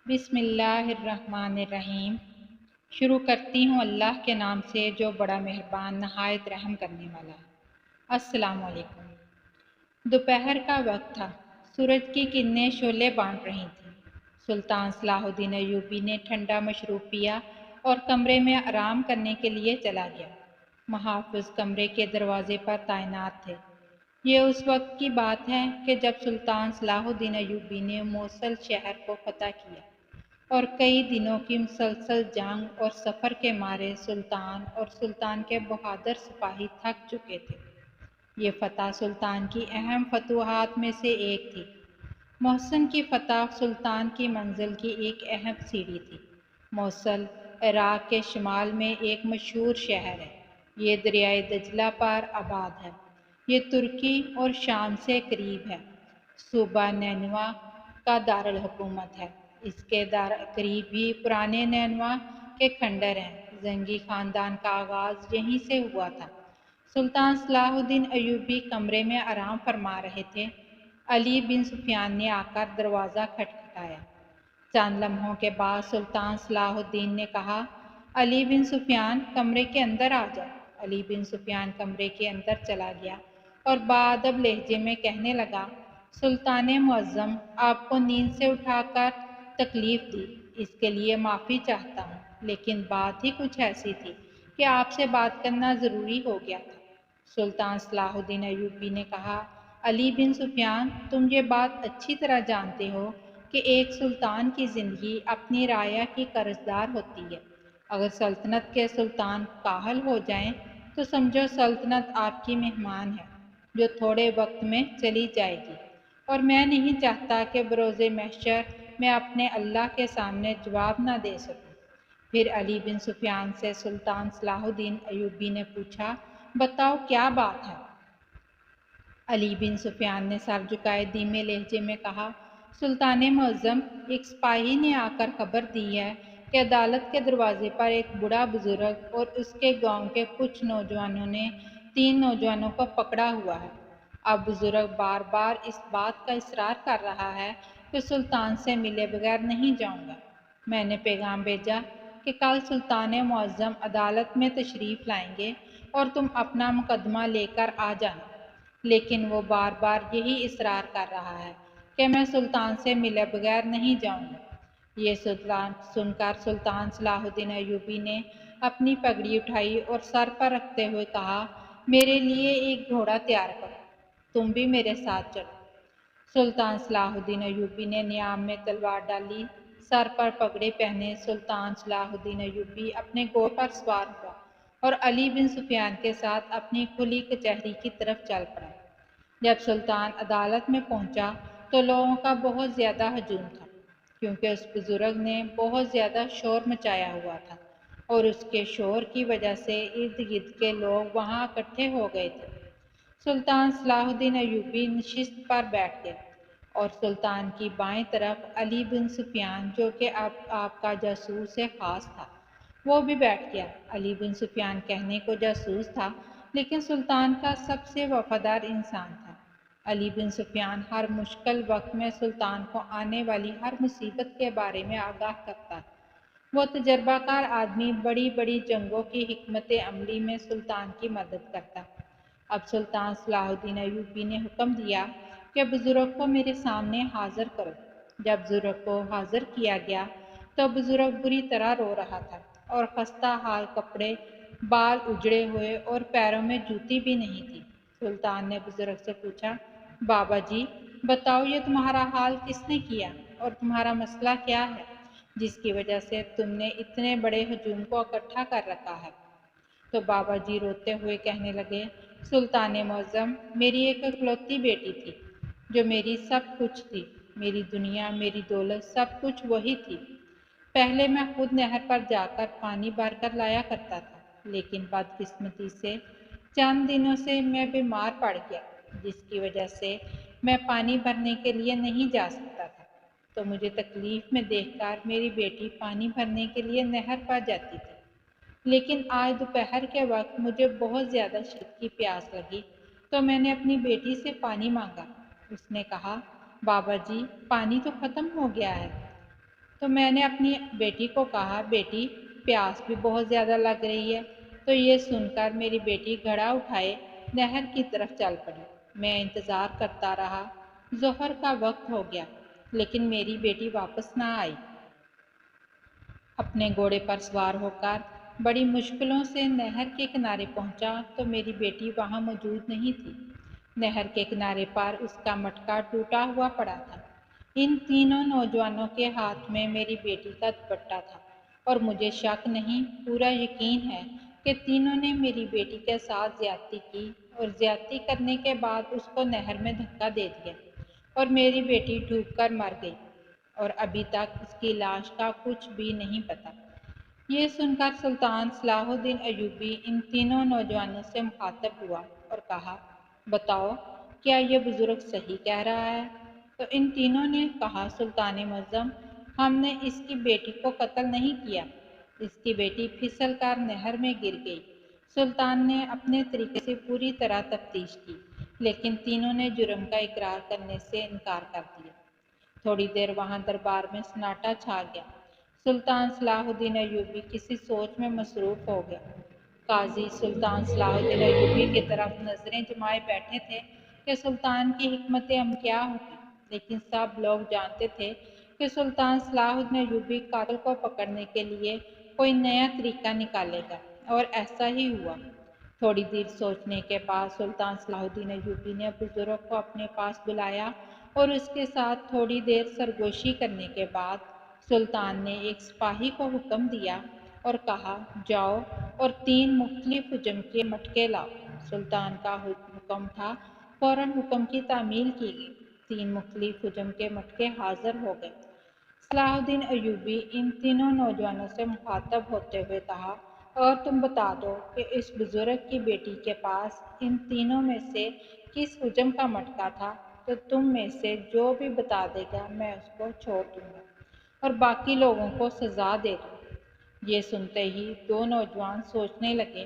بسم اللہ الرحمن الرحیم۔ شروع کرتی ہوں اللہ کے نام سے جو بڑا مہربان نہایت رحم کرنے والا ہے۔ السلام علیکم۔ دوپہر کا وقت تھا، سورج کی کرنیں شعلے بانٹ رہی تھیں۔ سلطان صلاح الدین ایوبی نے ٹھنڈا مشروب پیا اور کمرے میں آرام کرنے کے لیے چلا گیا۔ محافظ کمرے کے دروازے پر تعینات تھے۔ یہ اس وقت کی بات ہے کہ جب سلطان صلاح الدین ایوبی نے موصل شہر کو فتح کیا اور کئی دنوں کی مسلسل جنگ اور سفر کے مارے سلطان اور سلطان کے بہادر سپاہی تھک چکے تھے۔ یہ فتح سلطان کی اہم فتوحات میں سے ایک تھی۔ موصل کی فتح سلطان کی منزل کی ایک اہم سیڑھی تھی۔ موصل عراق کے شمال میں ایک مشہور شہر ہے۔ یہ دریائے دجلہ پر آباد ہے۔ یہ ترکی اور شام سے قریب ہے۔ صوبہ نینوا کا دارالحکومت ہے۔ اس کے قریب ہی پرانے نینوا کے کھنڈر ہیں۔ زنگی خاندان کا آغاز یہیں سے ہوا تھا۔ سلطان صلاح الدین ایوبی کمرے میں آرام فرما رہے تھے۔ علی بن سفیان نے آ کر دروازہ کھٹکھٹایا۔ چند لمحوں کے بعد سلطان صلاح الدین نے کہا، علی بن سفیان کمرے کے اندر آ جاؤ۔ علی بن سفیان کمرے کے اندر چلا گیا اور باادب لہجے میں کہنے لگا، سلطان معظم، آپ کو نیند سے اٹھا کر تکلیف دی، اس کے لیے معافی چاہتا ہوں، لیکن بات ہی کچھ ایسی تھی کہ آپ سے بات کرنا ضروری ہو گیا تھا۔ سلطان صلاح الدین ایوبی نے کہا، علی بن سفیان، تم یہ بات اچھی طرح جانتے ہو کہ ایک سلطان کی زندگی اپنی رعایا کی قرضدار ہوتی ہے۔ اگر سلطنت کے سلطان کاہل ہو جائیں تو سمجھو سلطنت آپ کی مہمان ہے جو تھوڑے وقت میں چلی جائے گی، اور میں نہیں چاہتا کہ بروز محشر میں اپنے اللہ کے سامنے جواب نہ دے سکوں۔ پھر علی بن سفیان سے سلطان صلاح الدین ایوبی نے پوچھا، بتاؤ کیا بات ہے؟ علی بن سفیان نے سر جھکائے دھیمے لہجے میں کہا، سلطان معظم، ایک سپاہی نے آ کر خبر دی ہے کہ عدالت کے دروازے پر ایک بوڑھا بزرگ اور اس کے گاؤں کے کچھ نوجوانوں نے 3 نوجوانوں کو پکڑا ہوا ہے۔ اب بزرگ بار بار اس بات کا اصرار کر رہا ہے کہ سلطان سے ملے بغیر نہیں جاؤں گا۔ میں نے پیغام بھیجا کہ کل سلطان معظم عدالت میں تشریف لائیں گے اور تم اپنا مقدمہ لے کر آ جانا، لیکن وہ بار بار یہی اصرار کر رہا ہے کہ میں سلطان سے ملے بغیر نہیں جاؤں گا۔ یہ سن کر سلطان صلاح الدین ایوبی نے اپنی پگڑی اٹھائی اور سر پر رکھتے ہوئے کہا، میرے لیے ایک گھوڑا تیار کرو، تم بھی میرے ساتھ چلو۔ سلطان صلاح الدین ایوبی نے نیام میں تلوار ڈالی، سر پر پگڑی پہنے سلطان صلاح الدین ایوبی اپنے گھوڑے پر سوار ہوا اور علی بن سفیان کے ساتھ اپنی کھلی کچہری کی طرف چل پڑا۔ جب سلطان عدالت میں پہنچا تو لوگوں کا بہت زیادہ ہجوم تھا، کیونکہ اس بزرگ نے بہت زیادہ شور مچایا ہوا تھا اور اس کے شور کی وجہ سے ارد گرد کے لوگ وہاں اکٹھے ہو گئے تھے۔ سلطان صلاح الدین ایوبی نشست پر بیٹھ گئے اور سلطان کی بائیں طرف علی بن سفیان، جو کہ اب آپ کا جاسوس خاص تھا، وہ بھی بیٹھ گیا۔ علی بن سفیان کہنے کو جاسوس تھا، لیکن سلطان کا سب سے وفادار انسان تھا۔ علی بن سفیان ہر مشکل وقت میں سلطان کو آنے والی ہر مصیبت کے بارے میں آگاہ کرتا ہے۔ وہ تجربہ کار آدمی بڑی بڑی جنگوں کی حکمت عملی میں سلطان کی مدد کرتا ہے۔ اب سلطان صلاح الدین ایوبی نے حکم دیا کہ بزرگ کو میرے سامنے حاضر کرو۔ جب بزرگ کو حاضر کیا گیا تو بزرگ بری طرح رو رہا تھا اور خستہ حال کپڑے، بال اجڑے ہوئے اور پیروں میں جوتی بھی نہیں تھی۔ سلطان نے بزرگ سے پوچھا، بابا جی، بتاؤ یہ تمہارا حال کس نے کیا اور تمہارا مسئلہ کیا ہے جس کی وجہ سے تم نے اتنے بڑے ہجوم کو اکٹھا کر رکھا ہے؟ تو بابا جی روتے ہوئے کہنے لگے، سلطان معظم، میری ایک اکلوتی بیٹی تھی جو میری سب کچھ تھی، میری دنیا، میری دولت، سب کچھ وہی تھی۔ پہلے میں خود نہر پر جا کر پانی بھر کر لایا کرتا تھا، لیکن بدقسمتی سے چند دنوں سے میں بیمار پڑ گیا، جس کی وجہ سے میں پانی بھرنے کے لیے نہیں جا سکتا تھا۔ تو مجھے تکلیف میں دیکھ کر میری بیٹی پانی بھرنے کے لیے نہر پر جاتی تھی، لیکن آج دوپہر کے وقت مجھے بہت زیادہ شدت کی پیاس لگی تو میں نے اپنی بیٹی سے پانی مانگا۔ اس نے کہا، بابا جی، پانی تو ختم ہو گیا ہے۔ تو میں نے اپنی بیٹی کو کہا، بیٹی پیاس بھی بہت زیادہ لگ رہی ہے۔ تو یہ سن کر میری بیٹی گھڑا اٹھائے نہر کی طرف چل پڑی۔ میں انتظار کرتا رہا۔ ظہر کا وقت ہو گیا لیکن میری بیٹی واپس نہ آئی۔ اپنے گھوڑے پر سوار ہو کر بڑی مشکلوں سے نہر کے کنارے پہنچا تو میری بیٹی وہاں موجود نہیں تھی۔ نہر کے کنارے پر اس کا مٹکا ٹوٹا ہوا پڑا تھا۔ ان تینوں نوجوانوں کے ہاتھ میں میری بیٹی کا دوپٹہ تھا اور مجھے شک نہیں، پورا یقین ہے کہ تینوں نے میری بیٹی کے ساتھ زیادتی کی اور زیادتی کرنے کے بعد اس کو نہر میں دھکا دے دیا اور میری بیٹی ڈوب کر مر گئی اور ابھی تک اس کی لاش کا کچھ بھی نہیں پتا۔ یہ سن کر سلطان صلاح الدین ایوبی ان تینوں نوجوانوں سے مخاطب ہوا اور کہا، بتاؤ کیا یہ بزرگ صحیح کہہ رہا ہے؟ تو ان تینوں نے کہا، سلطان معظم، ہم نے اس کی بیٹی کو قتل نہیں کیا، اس کی بیٹی پھسل کر نہر میں گر گئی۔ سلطان نے اپنے طریقے سے پوری طرح تفتیش کی لیکن تینوں نے جرم کا اقرار کرنے سے انکار کر دیا۔ تھوڑی دیر وہاں دربار میں سناٹا چھا گیا۔ سلطان صلاح الدین ایوبی کسی سوچ میں مصروف ہو گیا۔ قاضی سلطان صلاح الدین ایوبی کی طرف نظریں جمائے بیٹھے تھے کہ سلطان کی حکمت عمل کیا ہوگی، لیکن سب لوگ جانتے تھے کہ سلطان صلاح الدین ایوبی قاتل کو پکڑنے کے لیے کوئی نیا طریقہ نکالے گا، اور ایسا ہی ہوا۔ تھوڑی دیر سوچنے کے بعد سلطان صلاح الدین ایوبی نے بزرگ کو اپنے پاس بلایا اور اس کے ساتھ تھوڑی دیر سرگوشی کرنے کے بعد سلطان نے ایک سپاہی کو حکم دیا اور کہا، جاؤ اور 3 مختلف حجم کے مٹکے لاؤ۔ سلطان کا حکم تھا، فوراً حکم کی تعمیل کی گئی۔ 3 مختلف حجم کے مٹکے حاضر ہو گئے۔ صلاح الدین ایوبی ان تینوں نوجوانوں سے مخاطب ہوتے ہوئے کہا، اور تم بتا دو کہ اس بزرگ کی بیٹی کے پاس ان تینوں میں سے کس حجم کا مٹکا تھا، تو تم میں سے جو بھی بتا دے گا میں اس کو چھوڑ دوں گا اور باقی لوگوں کو سزا دے دوں گا۔ یہ سنتے ہی 2 نوجوان سوچنے لگے،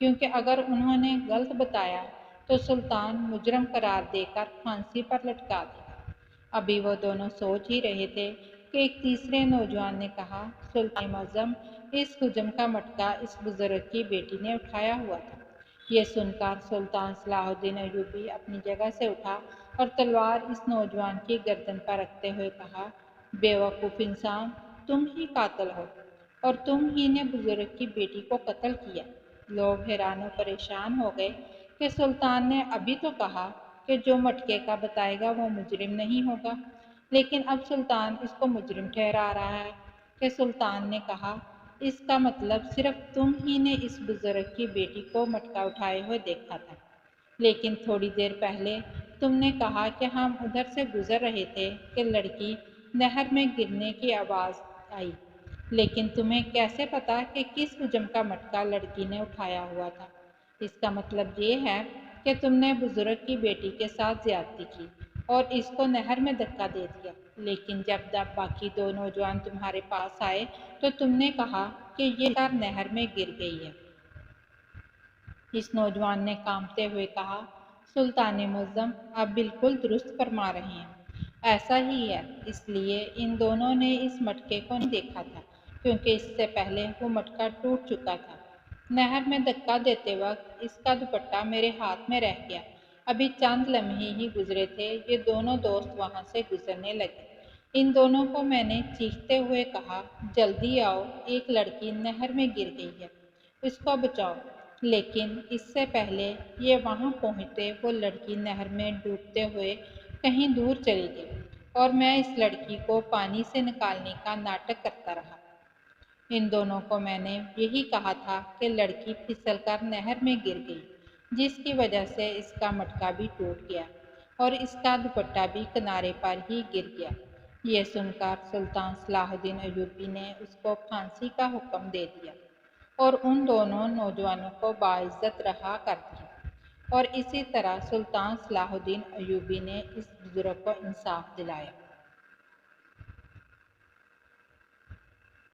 کیونکہ اگر انہوں نے غلط بتایا تو سلطان مجرم قرار دے کر پھانسی پر لٹکا دے گا۔ ابھی وہ دونوں سوچ ہی رہے تھے کہ ایک تیسرے نوجوان نے کہا، سلطان معظم، اس حجم کا مٹکا اس بزرگ کی بیٹی نے اٹھایا ہوا تھا۔ یہ سن کر سلطان صلاح الدین ایوبی اپنی جگہ سے اٹھا اور تلوار اس نوجوان کی گردن پر رکھتے ہوئے کہا، بے وقوف انسان، تم ہی قاتل ہو اور تم ہی نے بزرگ کی بیٹی کو قتل کیا۔ لوگ حیران و پریشان ہو گئے کہ سلطان نے ابھی تو کہا کہ جو مٹکے کا بتائے گا وہ مجرم نہیں ہوگا، لیکن اب سلطان اس کو مجرم ٹھہرا رہا ہے۔ کہ سلطان نے کہا، اس کا مطلب صرف تم ہی نے اس بزرگ کی بیٹی کو مٹکا اٹھائے ہوئے دیکھا تھا، لیکن تھوڑی دیر پہلے تم نے کہا کہ ہم ادھر سے گزر رہے تھے کہ لڑکی نہر میں گرنے کی آواز آئی، لیکن تمہیں کیسے پتا کہ کس حجم کا مٹکا لڑکی نے اٹھایا ہوا تھا؟ اس کا مطلب یہ ہے کہ تم نے بزرگ کی بیٹی کے ساتھ زیادتی کی اور اس کو نہر میں دھکا دے دیا، لیکن جب باقی 2 نوجوان تمہارے پاس آئے تو تم نے کہا کہ یہ کار نہر میں گر گئی ہے۔ اس نوجوان نے کانپتے ہوئے کہا، سلطان معظم، آپ بالکل درست فرما رہے ہیں، ایسا ہی ہے۔ اس لیے ان دونوں نے اس مٹکے کو نہیں دیکھا تھا کیونکہ اس سے پہلے وہ مٹکا ٹوٹ چکا تھا۔ نہر میں دھکا دیتے وقت اس کا دوپٹہ میرے ہاتھ میں رہ گیا۔ ابھی چند لمحے ہی گزرے تھے، یہ دونوں دوست وہاں سے گزرنے لگے۔ ان دونوں کو میں نے چیختے ہوئے کہا، جلدی آؤ، ایک لڑکی نہر میں گر گئی ہے، اس کو بچاؤ۔ لیکن اس سے پہلے یہ وہاں پہنچتے وہ لڑکی نہر میں ڈوبتے ہوئے کہیں دور چلی گئی اور میں اس لڑکی کو پانی سے نکالنے کا ناٹک کرتا رہا۔ ان دونوں کو میں نے یہی کہا تھا کہ لڑکی پھسل کر نہر میں گر گئی، جس کی وجہ سے اس کا مٹکا بھی ٹوٹ گیا اور اس کا دوپٹہ بھی کنارے پر ہی گر گیا۔ یہ سن کر سلطان صلاح الدین ایوبی نے اس کو پھانسی کا حکم دے دیا اور ان دونوں نوجوانوں کو باعزت رہا کر دیا، اور اسی طرح سلطان صلاح الدین ایوبی نے اس بزرگ کو انصاف دلایا۔